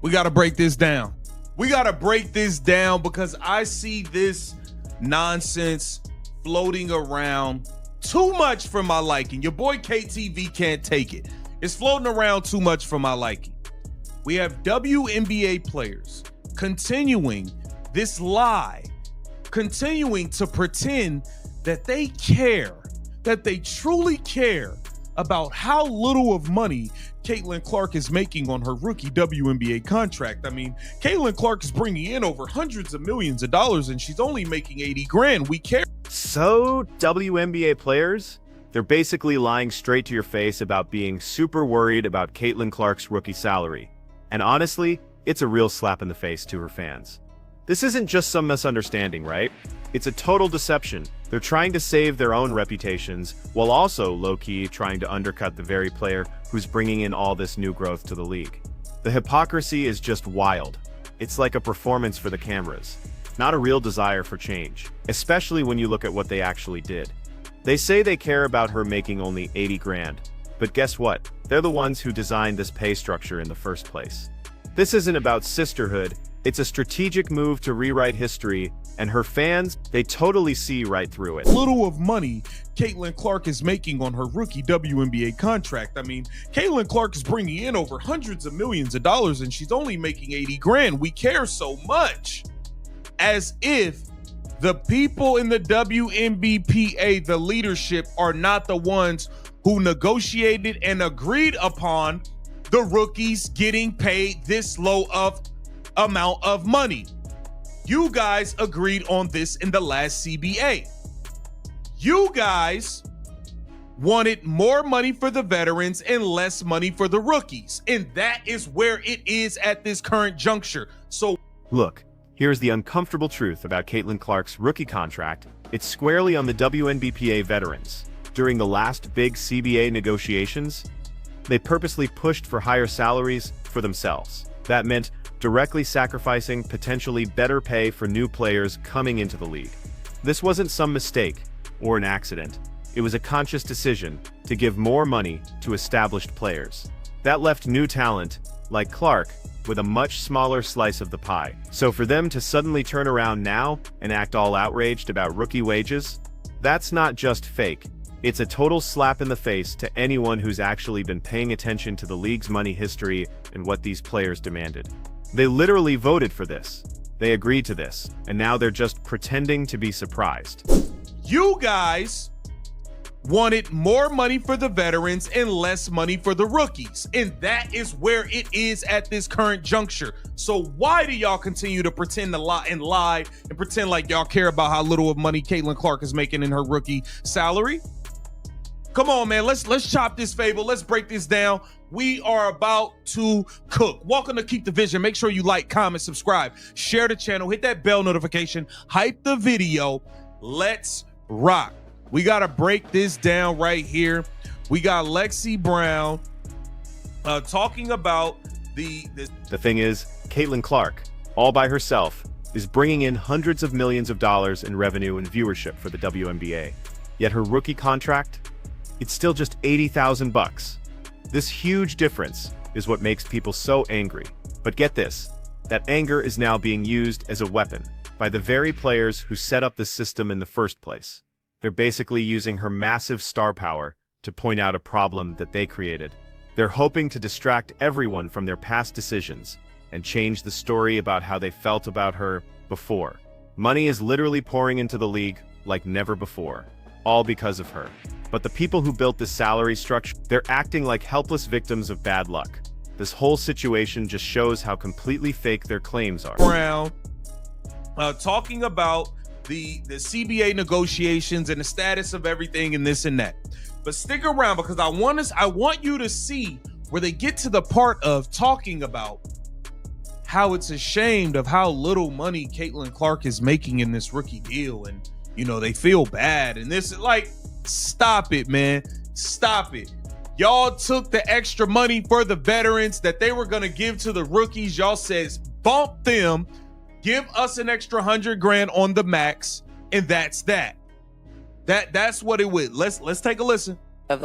We got to break this down. We got to break this down because I see this nonsense floating around too much for my liking. Your boy KTV can't take it. It's floating around too much for my liking. We have WNBA players continuing this lie, continuing to pretend that they care, that they truly care about how little of money Caitlin Clark is making on her rookie WNBA contract. I mean, Caitlin Clark is bringing in over hundreds of millions of dollars and she's only making 80 grand. We care. So, WNBA players, they're basically lying straight to your face about being super worried about Caitlin Clark's rookie salary. And honestly, it's a real slap in the face to her fans. This isn't just some misunderstanding, right? It's a total deception. They're trying to save their own reputations while also low-key trying to undercut the very player who's bringing in all this new growth to the league. The hypocrisy is just wild. It's like a performance for the cameras, not a real desire for change, especially when you look at what they actually did. They say they care about her making only 80 grand, but guess what? They're the ones who designed this pay structure in the first place. This isn't about sisterhood, it's a strategic move to rewrite history, and her fans, they totally see right through it. Little of money Caitlin Clark is making on her rookie WNBA contract. I mean, Caitlin Clark is bringing in over hundreds of millions of dollars and she's only making 80 grand. We care so much. As if the people in the WNBPA, the leadership, are not the ones who negotiated and agreed upon the rookies getting paid this low of amount of money. You guys agreed on this in the last CBA. You guys wanted more money for the veterans and less money for the rookies. And that is where it is at this current juncture. So look, here's the uncomfortable truth about Caitlin Clark's rookie contract. It's squarely on the WNBPA veterans. During the last big CBA negotiations, they purposely pushed for higher salaries for themselves. That meant directly sacrificing potentially better pay for new players coming into the league. This wasn't some mistake or an accident. It was a conscious decision to give more money to established players. That left new talent, like Clark, with a much smaller slice of the pie. So for them to suddenly turn around now and act all outraged about rookie wages, that's not just fake. It's a total slap in the face to anyone who's actually been paying attention to the league's money history and what these players demanded. They literally voted for this. They agreed to this, and now they're just pretending to be surprised. You guys wanted more money for the veterans and less money for the rookies. And that is where it is at this current juncture. So why do y'all continue to pretend to lie and pretend like y'all care about how little of money Caitlin Clark is making in her rookie salary? Come on, man. Let's chop this fable. Let's break this down. We are about to cook. Welcome to Keep the Vision. Make sure you like, comment, subscribe, share the channel, hit that bell notification, hype the video. Let's rock. We got to break this down right here. We got Lexi Brown talking about the thing is, Caitlin Clark, all by herself, is bringing in hundreds of millions of dollars in revenue and viewership for the WNBA. Yet her rookie contract, it's still just 80,000 bucks. This huge difference is what makes people so angry. But get this, that anger is now being used as a weapon by the very players who set up the system in the first place. They're basically using her massive star power to point out a problem that they created. They're hoping to distract everyone from their past decisions and change the story about how they felt about her before. Money is literally pouring into the league like never before, all because of her. But the people who built this salary structure, they're acting like helpless victims of bad luck. This whole situation just shows how completely fake their claims are. Brown talking about the CBA negotiations and the status of everything and this and that. But stick around because I want you to see where they get to the part of talking about how it's ashamed of how little money Caitlin Clark is making in this rookie deal, and you know they feel bad, and this is like, stop it, man, stop it. Y'all took the extra money for the veterans that they were gonna give to the rookies. Y'all says bump them, give us an extra 100 grand on the max, and that's that. That's what it was. Let's take a listen. Of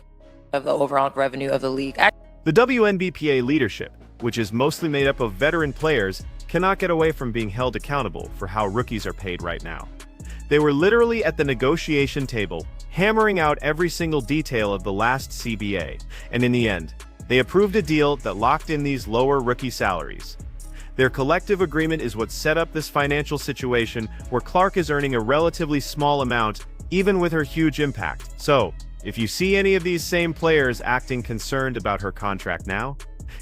the overall revenue of the league. The WNBPA leadership, which is mostly made up of veteran players, cannot get away from being held accountable for how rookies are paid right now. They were literally at the negotiation table, hammering out every single detail of the last CBA, and in the end, they approved a deal that locked in these lower rookie salaries. Their collective agreement is what set up this financial situation where Clark is earning a relatively small amount, even with her huge impact. So, if you see any of these same players acting concerned about her contract now,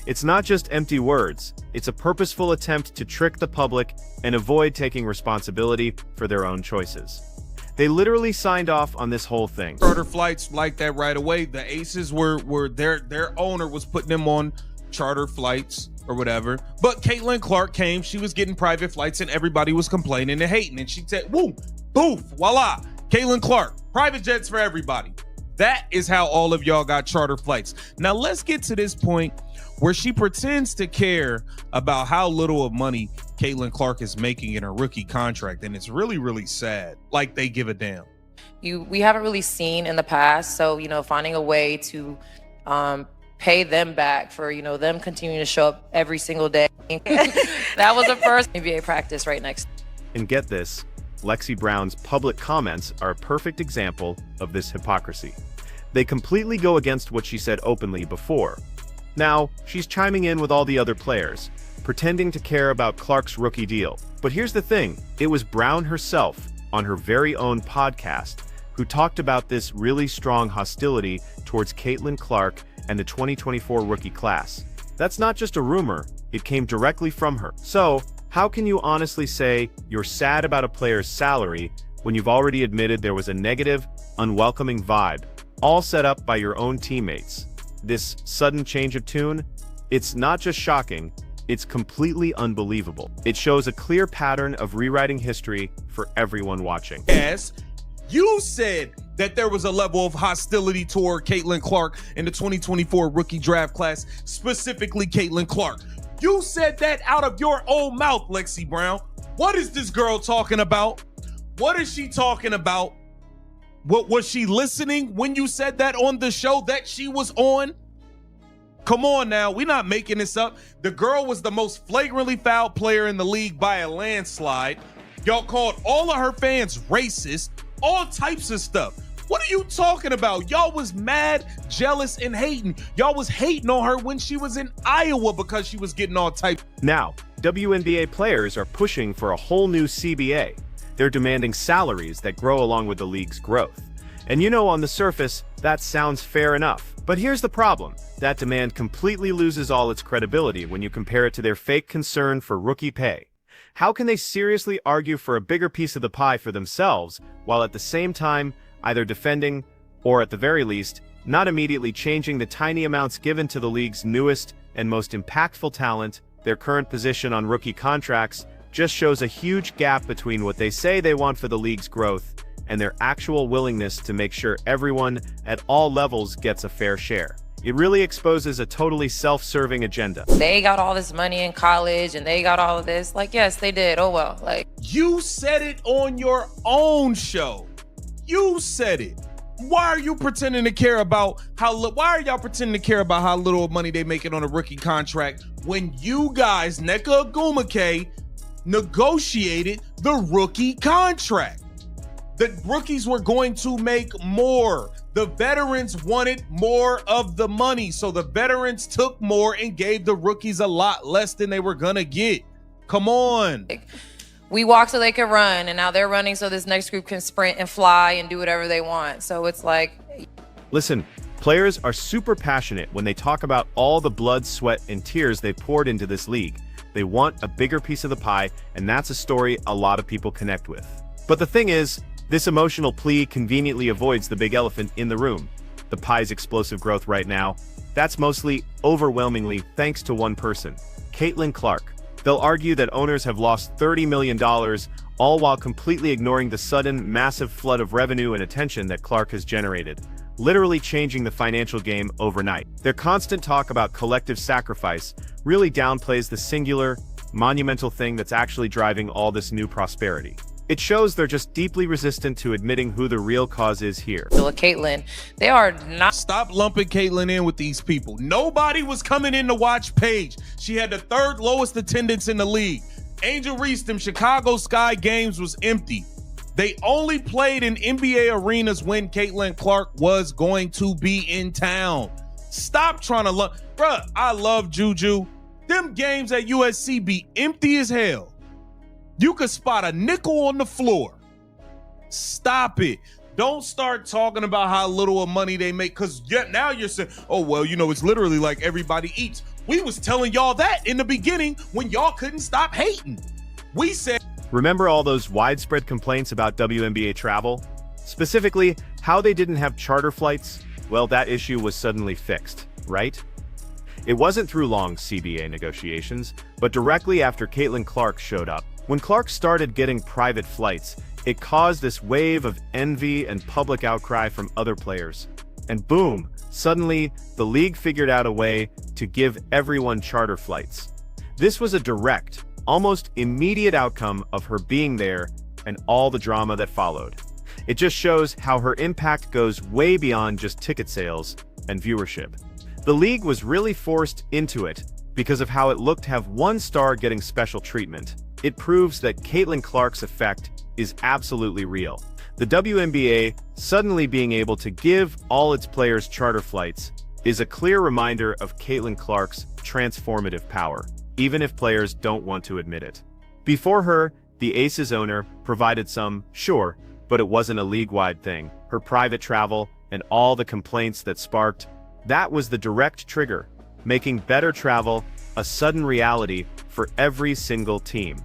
it's not just empty words, it's a purposeful attempt to trick the public and avoid taking responsibility for their own choices. They literally signed off on this whole thing. Charter flights like that right away. The Aces were their owner was putting them on charter flights or whatever. But Caitlin Clark came, she was getting private flights and everybody was complaining and hating. And she said, woo, poof, voila, Caitlin Clark, private jets for everybody. That is how all of y'all got charter flights. Now let's get to this point where she pretends to care about how little of money Caitlin Clark is making in her rookie contract. And it's really, really sad. Like they give a damn. We haven't really seen in the past. So, finding a way to pay them back for, them continuing to show up every single day. That was the first NBA practice right next. And get this, Lexi Brown's public comments are a perfect example of this hypocrisy. They completely go against what she said openly before. Now, she's chiming in with all the other players, pretending to care about Clark's rookie deal. But here's the thing, it was Brown herself, on her very own podcast, who talked about this really strong hostility towards Caitlin Clark and the 2024 rookie class. That's not just a rumor, it came directly from her. So, how can you honestly say you're sad about a player's salary when you've already admitted there was a negative, unwelcoming vibe, all set up by your own teammates? This sudden change of tune, it's not just shocking, it's completely unbelievable. It shows a clear pattern of rewriting history for everyone watching. Yes, you said that there was a level of hostility toward Caitlin Clark in the 2024 rookie draft class, specifically Caitlin Clark. You said that out of your own mouth, Lexi Brown. What is this girl talking about? What is she talking about? What was she listening when you said that on the show that she was on? Come on now, we're not making this up. The girl was the most flagrantly foul player in the league by a landslide. Y'all called all of her fans racist, all types of stuff. What are you talking about? Y'all was mad, jealous, and hating. Y'all was hating on her when she was in Iowa because she was getting all types. Now, WNBA players are pushing for a whole new CBA. They're demanding salaries that grow along with the league's growth. And on the surface, that sounds fair enough. But here's the problem. That demand completely loses all its credibility when you compare it to their fake concern for rookie pay. How can they seriously argue for a bigger piece of the pie for themselves, while at the same time either defending, or at the very least, not immediately changing the tiny amounts given to the league's newest and most impactful talent? Their current position on rookie contracts just shows a huge gap between what they say they want for the league's growth and their actual willingness to make sure everyone at all levels gets a fair share. It really exposes a totally self-serving agenda. They got all this money in college and they got all of this. Yes, they did. Oh well. You said it on your own show. You said it. Why are you pretending to care about why are y'all pretending to care about how little money they making on a rookie contract when you guys, Nneka Ogwumike, negotiated the rookie contract? The rookies were going to make more. The veterans wanted more of the money. So the veterans took more and gave the rookies a lot less than they were gonna get. Come on. We walked so they could run, and now they're running so this next group can sprint and fly and do whatever they want. So it's Listen, players are super passionate when they talk about all the blood, sweat, and tears they poured into this league. They want a bigger piece of the pie, and that's a story a lot of people connect with. But the thing is, this emotional plea conveniently avoids the big elephant in the room. The pie's explosive growth right now, that's mostly, overwhelmingly, thanks to one person, Caitlin Clark. They'll argue that owners have lost $30 million, all while completely ignoring the sudden, massive flood of revenue and attention that Clark has generated, literally changing the financial game overnight. Their constant talk about collective sacrifice really downplays the singular, monumental thing that's actually driving all this new prosperity. It shows they're just deeply resistant to admitting who the real cause is here. So with Caitlyn, they are not. Stop lumping Caitlyn in with these people. Nobody was coming in to watch Paige. She had the third lowest attendance in the league. Angel Reese, them Chicago Sky games was empty. They only played in NBA arenas when Caitlyn Clark was going to be in town. Stop trying to lump. Bruh, I love Juju. Them games at USC be empty as hell. You could spot a nickel on the floor. Stop it. Don't start talking about how little of money they make, because now you're saying, oh, well, it's literally like everybody eats. We was telling y'all that in the beginning when y'all couldn't stop hating. We said... Remember all those widespread complaints about WNBA travel? Specifically, how they didn't have charter flights? Well, that issue was suddenly fixed, right? It wasn't through long CBA negotiations, but directly after Caitlyn Clark showed up. When Clark started getting private flights, it caused this wave of envy and public outcry from other players. And boom, suddenly, the league figured out a way to give everyone charter flights. This was a direct, almost immediate outcome of her being there and all the drama that followed. It just shows how her impact goes way beyond just ticket sales and viewership. The league was really forced into it because of how it looked to have one star getting special treatment. It proves that Caitlyn Clark's effect is absolutely real. The WNBA suddenly being able to give all its players charter flights is a clear reminder of Caitlyn Clark's transformative power, even if players don't want to admit it. Before her, the Aces owner provided some, sure, but it wasn't a league-wide thing. Her private travel and all the complaints that sparked, that was the direct trigger, making better travel a sudden reality for every single team.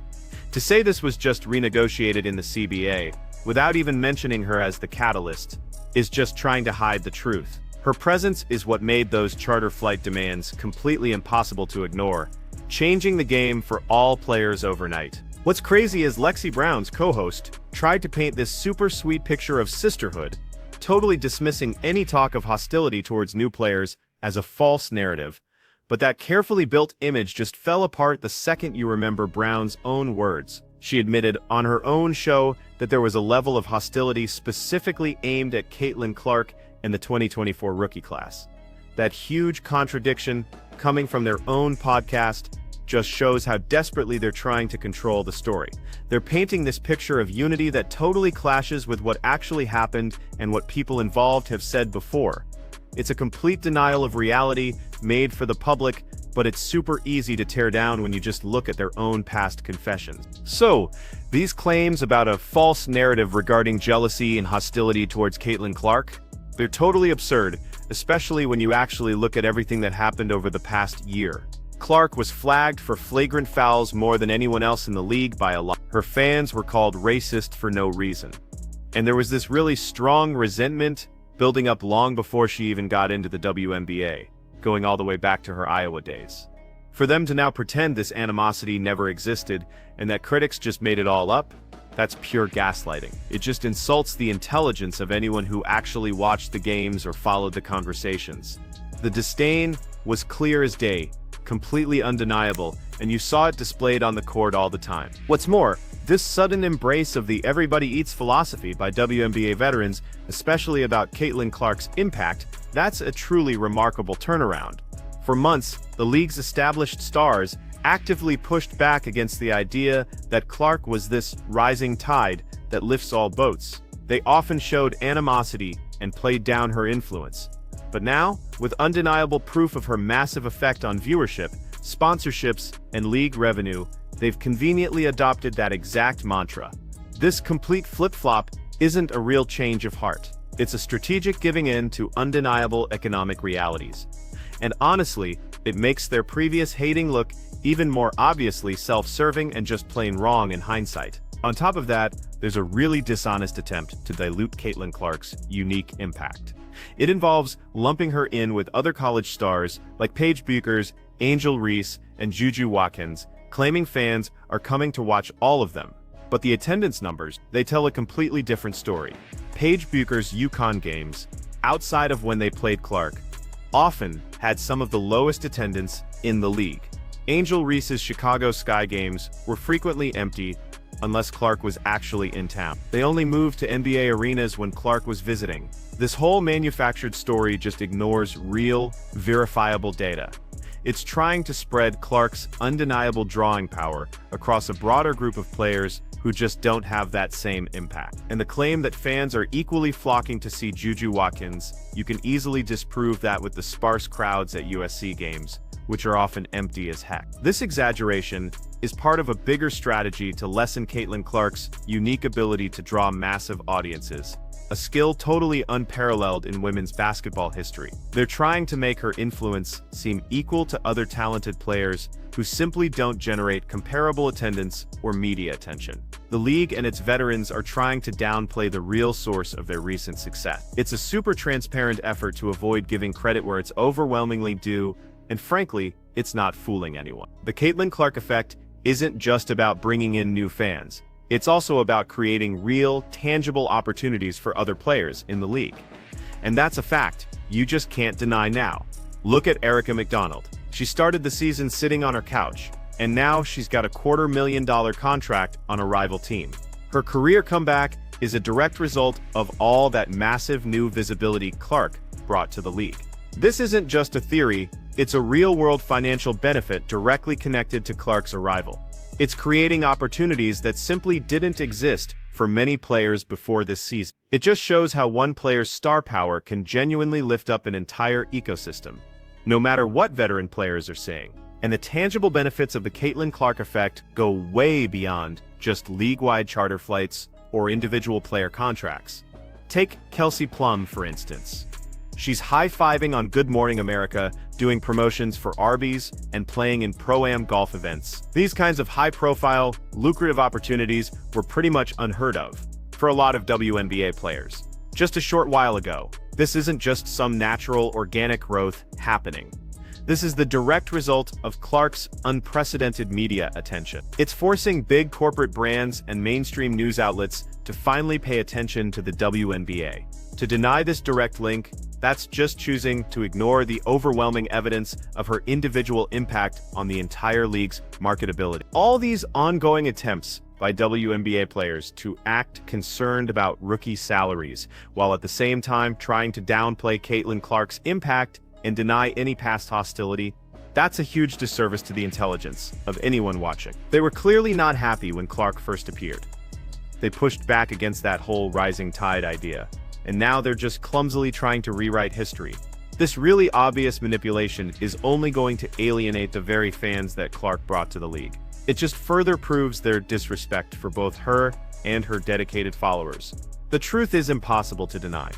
To say this was just renegotiated in the CBA, without even mentioning her as the catalyst, is just trying to hide the truth. Her presence is what made those charter flight demands completely impossible to ignore, changing the game for all players overnight. What's crazy is Lexi Brown's co-host tried to paint this super sweet picture of sisterhood, totally dismissing any talk of hostility towards new players as a false narrative. But that carefully built image just fell apart the second you remember Brown's own words. She admitted on her own show that there was a level of hostility specifically aimed at Caitlyn Clark and the 2024 rookie class. That huge contradiction coming from their own podcast just shows how desperately they're trying to control the story. They're painting this picture of unity that totally clashes with what actually happened and what people involved have said before. It's a complete denial of reality made for the public, but it's super easy to tear down when you just look at their own past confessions. So, these claims about a false narrative regarding jealousy and hostility towards Caitlyn Clark, they're totally absurd, especially when you actually look at everything that happened over the past year. Clark was flagged for flagrant fouls more than anyone else in the league by a lot. Her fans were called racist for no reason. And there was this really strong resentment building up long before she even got into the WNBA, going all the way back to her Iowa days. For them to now pretend this animosity never existed and that critics just made it all up, that's pure gaslighting. It just insults the intelligence of anyone who actually watched the games or followed the conversations. The disdain was clear as day, completely undeniable, and you saw it displayed on the court all the time. What's more, this sudden embrace of the everybody eats philosophy by WNBA veterans, especially about Caitlyn Clark's impact, that's a truly remarkable turnaround. For months, the league's established stars actively pushed back against the idea that Clark was this rising tide that lifts all boats. They often showed animosity and played down her influence. But now, with undeniable proof of her massive effect on viewership, sponsorships, and league revenue, they've conveniently adopted that exact mantra. This complete flip-flop isn't a real change of heart. It's a strategic giving in to undeniable economic realities. And honestly, it makes their previous hating look even more obviously self-serving and just plain wrong in hindsight. On top of that, there's a really dishonest attempt to dilute Caitlyn Clark's unique impact. It involves lumping her in with other college stars like Paige Bueckers, Angel Reese, and Juju Watkins, claiming fans are coming to watch all of them. But the attendance numbers, they tell a completely different story. Paige Bueckers' UConn games, outside of when they played Clark, often had some of the lowest attendance in the league. Angel Reese's Chicago Sky games were frequently empty, unless Clark was actually in town. They only moved to NBA arenas when Clark was visiting. This whole manufactured story just ignores real, verifiable data. It's trying to spread Clark's undeniable drawing power across a broader group of players who just don't have that same impact. And the claim that fans are equally flocking to see Juju Watkins, you can easily disprove that with the sparse crowds at USC games, which are often empty as heck. This exaggeration is part of a bigger strategy to lessen Caitlin Clark's unique ability to draw massive audiences, a skill totally unparalleled in women's basketball history. They're trying to make her influence seem equal to other talented players who simply don't generate comparable attendance or media attention. The league and its veterans are trying to downplay the real source of their recent success. It's a super transparent effort to avoid giving credit where it's overwhelmingly due, and frankly, it's not fooling anyone. The Caitlin Clark effect isn't just about bringing in new fans. It's also about creating real, tangible opportunities for other players in the league. And that's a fact you just can't deny now. Look at Erica McDonald. She started the season sitting on her couch, and now she's got a $250,000 contract on a rival team. Her career comeback is a direct result of all that massive new visibility Clark brought to the league. This isn't just a theory, it's a real-world financial benefit directly connected to Clark's arrival. It's creating opportunities that simply didn't exist for many players before this season. It just shows how one player's star power can genuinely lift up an entire ecosystem, no matter what veteran players are saying. And the tangible benefits of the Caitlin Clark effect go way beyond just league-wide charter flights or individual player contracts. Take Kelsey Plum, for instance. She's high-fiving on Good Morning America, doing promotions for Arby's, and playing in Pro-Am golf events. These kinds of high-profile, lucrative opportunities were pretty much unheard of for a lot of WNBA players. Just a short while ago, this isn't just some natural, organic growth happening. This is the direct result of Clark's unprecedented media attention. It's forcing big corporate brands and mainstream news outlets to finally pay attention to the WNBA. To deny this direct link, that's just choosing to ignore the overwhelming evidence of her individual impact on the entire league's marketability. All these ongoing attempts by WNBA players to act concerned about rookie salaries, while at the same time trying to downplay Caitlin Clark's impact and deny any past hostility, that's a huge disservice to the intelligence of anyone watching. They were clearly not happy when Clark first appeared. They pushed back against that whole rising tide idea, and now they're just clumsily trying to rewrite history. This really obvious manipulation is only going to alienate the very fans that Clark brought to the league. It just further proves their disrespect for both her and her dedicated followers. The truth is impossible to deny,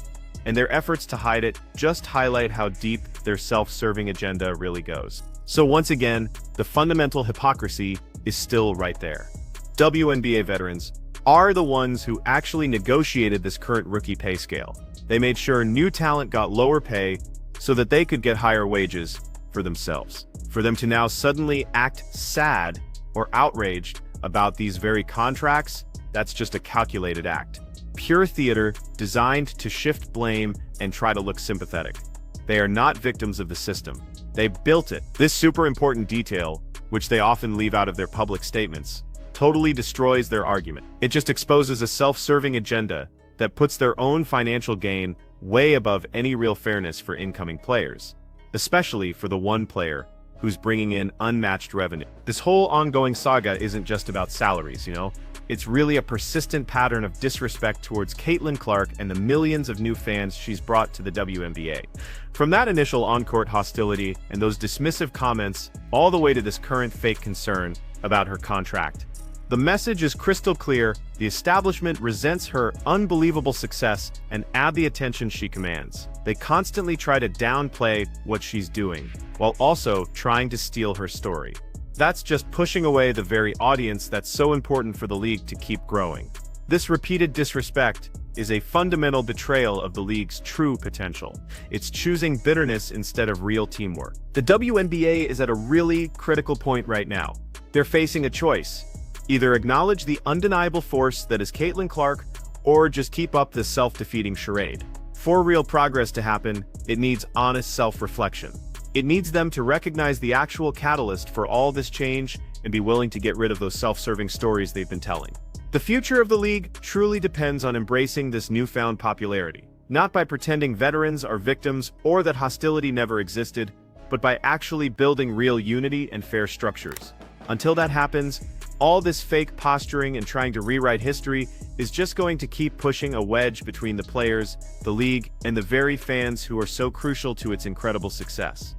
and their efforts to hide it just highlight how deep their self-serving agenda really goes. So once again, the fundamental hypocrisy is still right there. WNBA veterans are the ones who actually negotiated this current rookie pay scale. They made sure new talent got lower pay so that they could get higher wages for themselves. For them to now suddenly act sad or outraged about these very contracts, that's just a calculated act. Pure theater designed to shift blame and try to look sympathetic. They are not victims of the system. They built it. This super important detail, which they often leave out of their public statements, totally destroys their argument. It just exposes a self-serving agenda that puts their own financial gain way above any real fairness for incoming players, especially for the one player who's bringing in unmatched revenue. This whole ongoing saga isn't just about salaries, you know? It's really a persistent pattern of disrespect towards Caitlin Clark and the millions of new fans she's brought to the WNBA. From that initial on-court hostility and those dismissive comments, all the way to this current fake concern about her contract. The message is crystal clear: the establishment resents her unbelievable success and the attention she commands. They constantly try to downplay what she's doing, while also trying to steal her story. That's just pushing away the very audience that's so important for the league to keep growing. This repeated disrespect is a fundamental betrayal of the league's true potential. It's choosing bitterness instead of real teamwork. The WNBA is at a really critical point right now. They're facing a choice. Either acknowledge the undeniable force that is Caitlin Clark, or just keep up this self-defeating charade. For real progress to happen, it needs honest self-reflection. It needs them to recognize the actual catalyst for all this change and be willing to get rid of those self-serving stories they've been telling. The future of the league truly depends on embracing this newfound popularity, not by pretending veterans are victims or that hostility never existed, but by actually building real unity and fair structures. Until that happens, all this fake posturing and trying to rewrite history is just going to keep pushing a wedge between the players, the league, and the very fans who are so crucial to its incredible success.